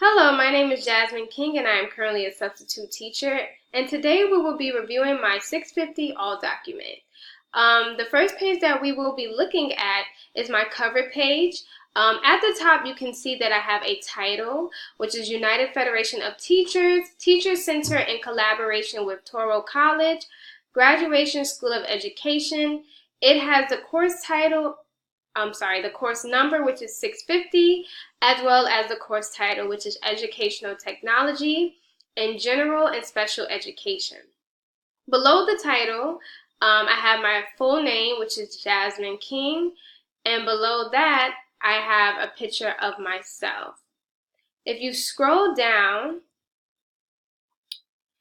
Hello, my name is Jasmine King and I am currently a substitute teacher, and today we will be reviewing my 650 All document. The first page that we will be looking at is my cover page. At the top you can see that I have a title, which is United Federation of Teachers, Teacher Center in collaboration with Toro College, Graduation School of Education. It has the course title, the course number, which is 650, as well as the course title, which is Educational Technology in General and Special Education. Below the title, I have my full name, which is Jasmine King, and below that, I have a picture of myself. If you scroll down,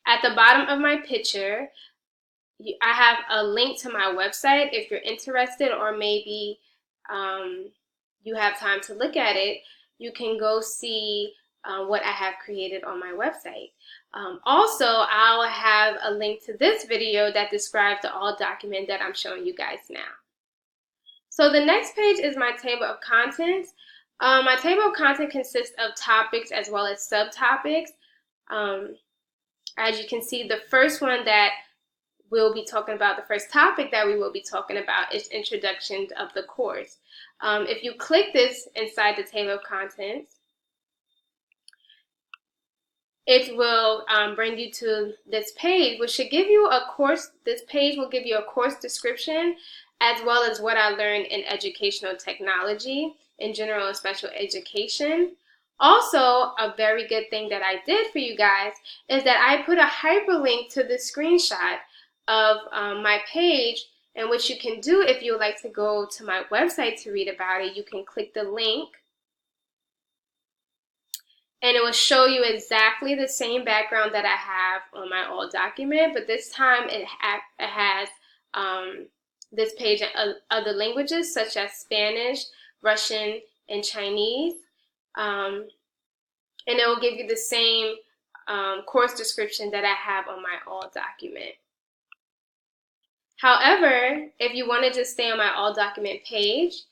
at the bottom of my picture, I have a link to my website if you're interested, or maybe you have time to look at it. You can go see what I have created on my website. Also, I'll have a link to this video that describes the All document that I'm showing you guys now. So the next page is my table of contents. My table of content consists of topics as well as subtopics. As you can see, the first one that we'll be talking about, the first topic that we will be talking about is introduction of the course. If you click this inside the table of contents, it will bring you to this page, which should give you a course. This page will give you a course description as well as what I learned in educational technology in general and special education. Also, a very good thing that I did for you guys is that I put a hyperlink to the screenshot of my page, and what you can do if you would like to go to my website to read about it, you can click the link and it will show you exactly the same background that I have on my All document, but this time it has this page in other languages such as Spanish, Russian, and Chinese, and it will give you the same course description that I have on my All document. However, if you want to just stay on my All document page,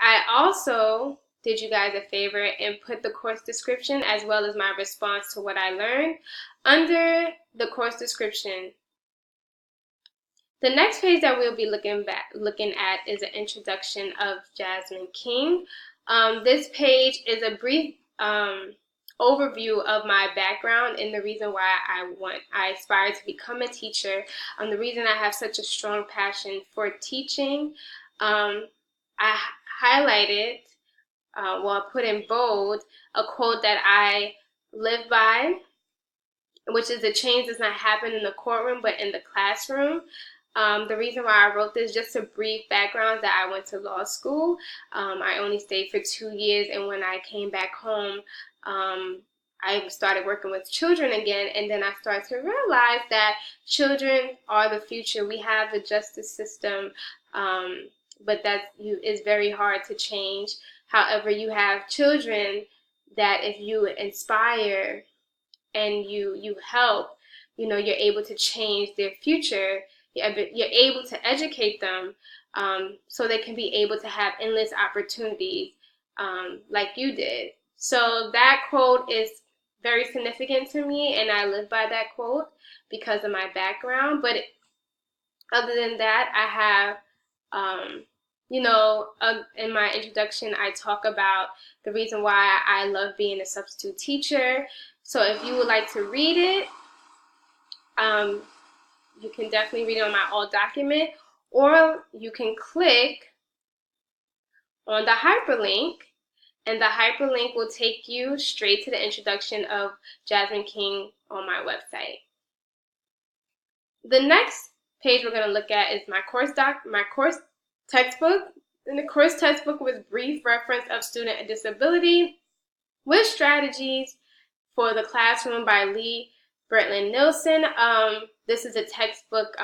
I also did you guys a favor and put the course description as well as my response to what I learned under the course description. The next page that we'll be looking at is an introduction of Jasmine King. This page is a brief overview of my background and the reason why I aspire to become a teacher. The reason I have such a strong passion for teaching. I highlighted, I put in bold a quote that I live by, which is the change does not happen in the courtroom but in the classroom. The reason why I wrote this, just a brief background, that I went to law school. I only stayed for 2 years, and when I came back home, I started working with children again, and then I started to realize that children are the future. We have the justice system, but that is very hard to change. However, you have children that if you inspire and you help, you're able to change their future. You're able to educate them so they can be able to have endless opportunities like you did. So that quote is very significant to me, and I live by that quote because of my background. But other than that, I have, in my introduction, I talk about the reason why I love being a substitute teacher. So if you would like to read it, you can definitely read it on my All document, or you can click on the hyperlink, and the hyperlink will take you straight to the introduction of Jasmine King on my website. The next page we're going to look at is my course textbook. And the course textbook with brief reference of student disability with strategies for the classroom by Lee Bretland Nielsen. This is a textbook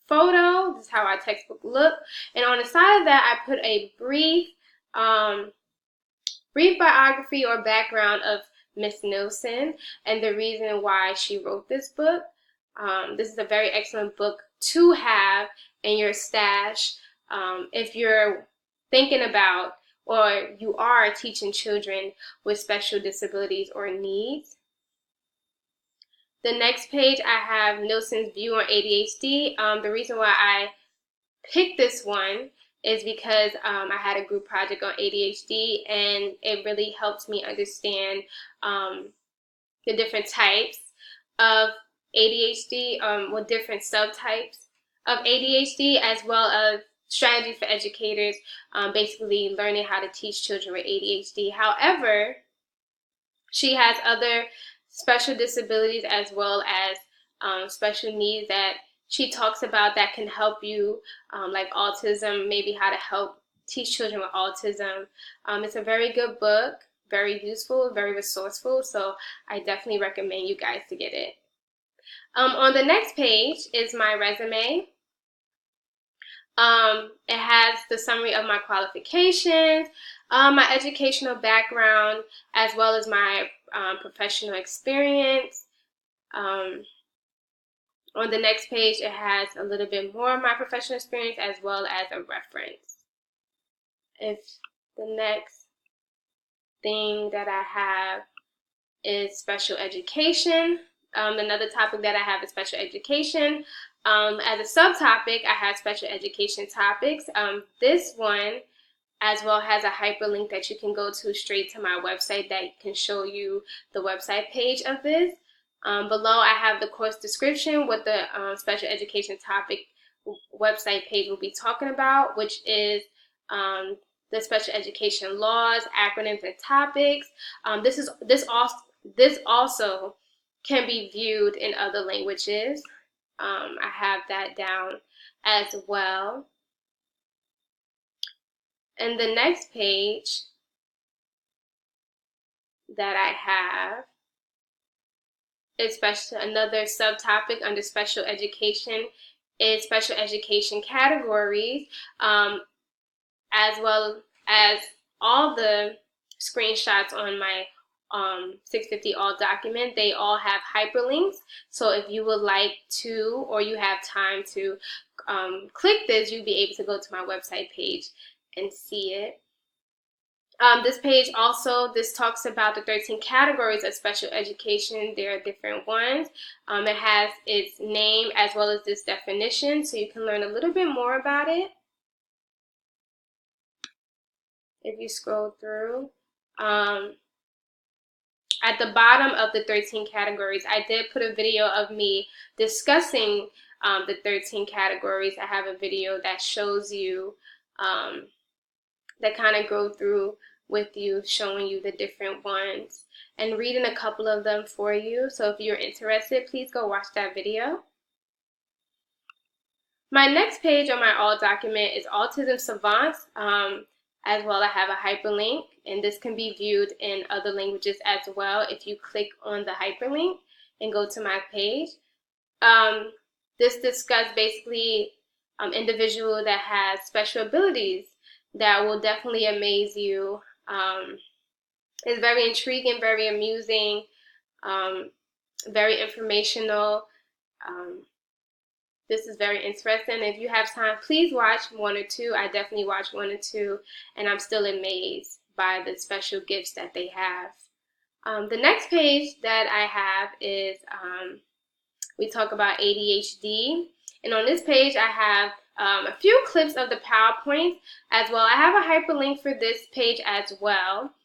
photo. This is how our textbook look. And on the side of that, I put a brief biography or background of Miss Nielsen and the reason why she wrote this book. This is a very excellent book to have in your stash if you're thinking about or you are teaching children with special disabilities or needs. The next page, I have Nielsen's view on ADHD. The reason why I picked this one is because I had a group project on ADHD, and it really helped me understand the different types of ADHD, with different subtypes of ADHD, as well as strategy for educators, basically learning how to teach children with ADHD. However, she has other special disabilities as well as special needs that she talks about that can help you, like autism, maybe how to help teach children with autism. It's a very good book, very useful, very resourceful, so I definitely recommend you guys to get it. On the next page is my resume. It has the summary of my qualifications, my educational background, as well as my professional experience. On the next page, it has a little bit more of my professional experience as well as a reference. If the next thing that I have is special education. Another topic that I have is special education. As a subtopic, I have special education topics. This one as well has a hyperlink that you can go to straight to my website that can show you the website page of this. Below, I have the course description, what the special education topic website page will be talking about, which is the special education laws, acronyms, and topics. This also can be viewed in other languages. I have that down as well. And the next page that I have is another subtopic under special education is special education categories, as well as all the screenshots on my 650 all document. They all have hyperlinks, so if you would like to, or you have time to click this, you'll be able to go to my website page and see it. This page also, this talks about the 13 categories of special education. There are different ones. It has its name as well as this definition, so you can learn a little bit more about it if you scroll through. At the bottom of the 13 categories, I did put a video of me discussing the 13 categories. I have a video that shows you, that kind of go through with you, showing you the different ones and reading a couple of them for you. So if you're interested, please go watch that video. My next page on my all document is Autism Savants. As well, I have a hyperlink, and this can be viewed in other languages as well if you click on the hyperlink and go to my page. This discusses basically individual that has special abilities that will definitely amaze you. It's very intriguing, very amusing, very informational. This is very interesting. If you have time, please watch one or two. I definitely watched one or two, and I'm still amazed by the special gifts that they have. The next page that I have is, we talk about ADHD. And on this page, I have a few clips of the PowerPoint as well. I have a hyperlink for this page as well.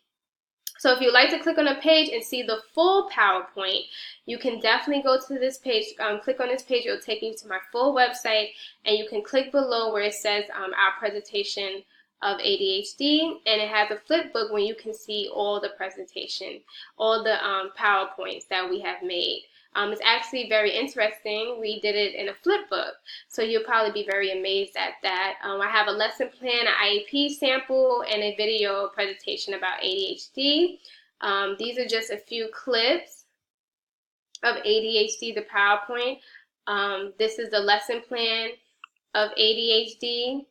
So if you'd like to click on a page and see the full PowerPoint, you can definitely go to this page, click on this page. It'll take you to my full website, and you can click below where it says our presentation of ADHD, and it has a flip book where you can see all the presentation, all the PowerPoints that we have made. It's actually very interesting. We did it in a flip book, so you'll probably be very amazed at that. I have a lesson plan, an IEP sample, and a video presentation about ADHD. These are just a few clips of ADHD, the PowerPoint. This is the lesson plan of ADHD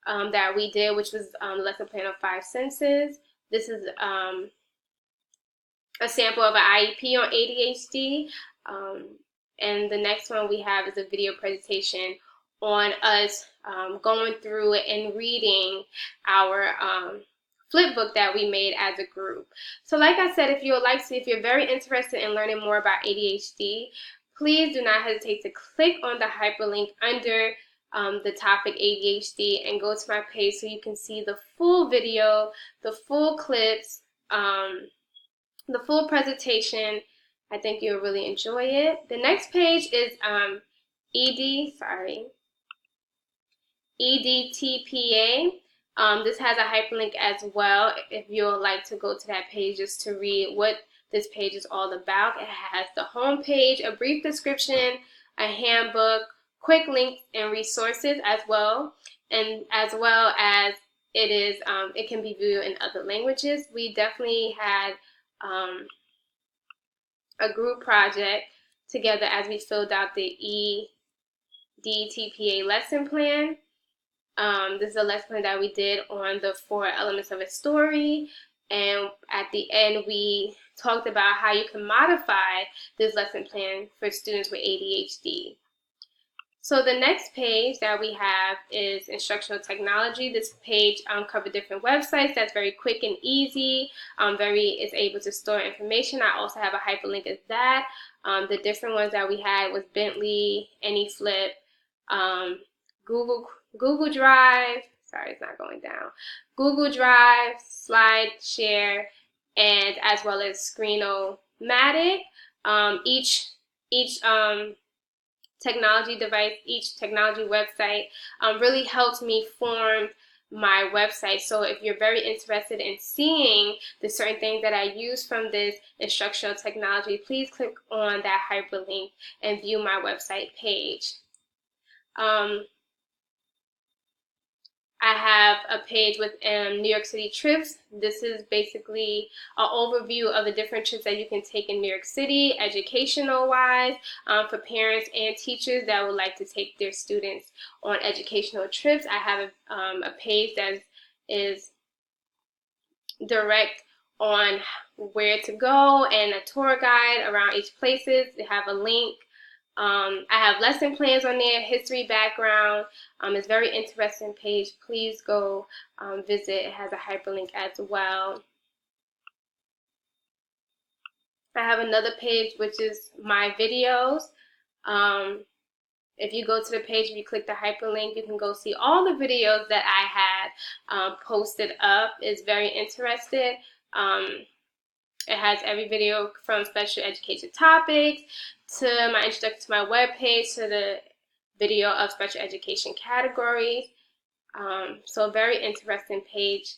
that we did, which was the lesson plan of 5 senses. This is a sample of an IEP on ADHD, and the next one we have is a video presentation on us going through and reading our flip book that we made as a group. So like I said, if you would like to, if you're very interested in learning more about ADHD, please do not hesitate to click on the hyperlink under the topic ADHD and go to my page so you can see the full video, the full clips, the full presentation. I think you'll really enjoy it. The next page is EDTPA. This has a hyperlink as well if you would like to go to that page just to read what this page is all about. It has the home page, a brief description, a handbook, quick links and resources as well, and as well as it can be viewed in other languages. We definitely had a group project together as we filled out the EDTPA lesson plan. This is a lesson plan that we did on the 4 elements of a story, and at the end we talked about how you can modify this lesson plan for students with ADHD. So the next page that we have is instructional technology. This page covers different websites that's very quick and easy. It's able to store information. I also have a hyperlink as that. The different ones that we had was Bentley, AnyFlip, Google Drive. Sorry, it's not going down. Google Drive, SlideShare, and as well as Screenomatic. Each technology device, each technology website really helped me form my website. So if you're very interested in seeing the certain things that I use from this instructional technology, please click on that hyperlink and view my website page. I have a page with New York City trips. This is basically an overview of the different trips that you can take in New York City, educational-wise, for parents and teachers that would like to take their students on educational trips. I have a page that is direct on where to go and a tour guide around each places. They have a link. I have lesson plans on there, history background. It's a very interesting page. Please go visit. It has a hyperlink as well. I have another page which is my videos. If you go to the page, if you click the hyperlink, you can go see all the videos that I had posted up. It's very interesting. It has every video from special education topics to my introduction to my webpage to the video of special education categories. So a very interesting page.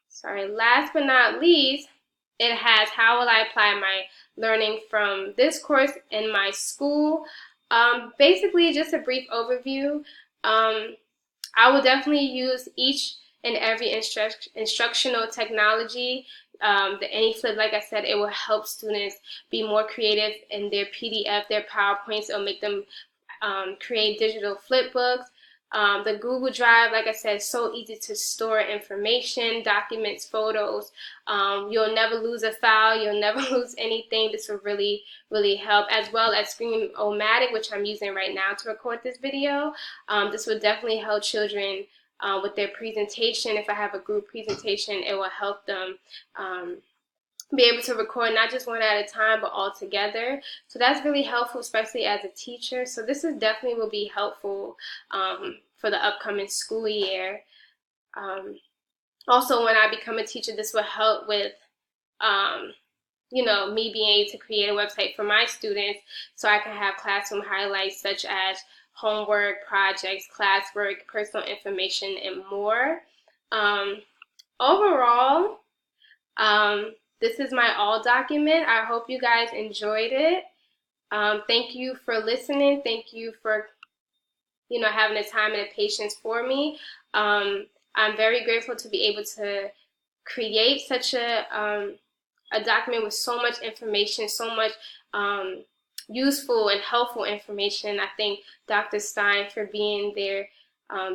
Sorry, last but not least, it has how will I apply my learning from this course in my school. Basically, just a brief overview. I will definitely use each and every instructional technology. The AnyFlip, like I said, it will help students be more creative in their PDF, their PowerPoints. It'll make them create digital flip books. The Google Drive, like I said, is so easy to store information, documents, photos. You'll never lose a file. You'll never lose anything. This will really, really help, as well as Screenomatic, which I'm using right now to record this video. This will definitely help children with their presentation. If I have a group presentation, it will help them be able to record not just one at a time, but all together. So that's really helpful, especially as a teacher. So this is definitely will be helpful for the upcoming school year. Also, when I become a teacher, this will help with me being able to create a website for my students so I can have classroom highlights such as homework, projects, classwork, personal information, and more. Overall, this is my all document. I hope you guys enjoyed it. Thank you for listening. Thank you for having the time and the patience for me. I'm very grateful to be able to create such a document with so much information, so much useful and helpful information. I thank Dr. Stein for being there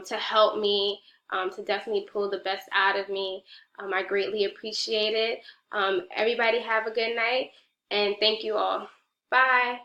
to help me, to definitely pull the best out of me. I greatly appreciate it. Everybody have a good night, and thank you all. Bye.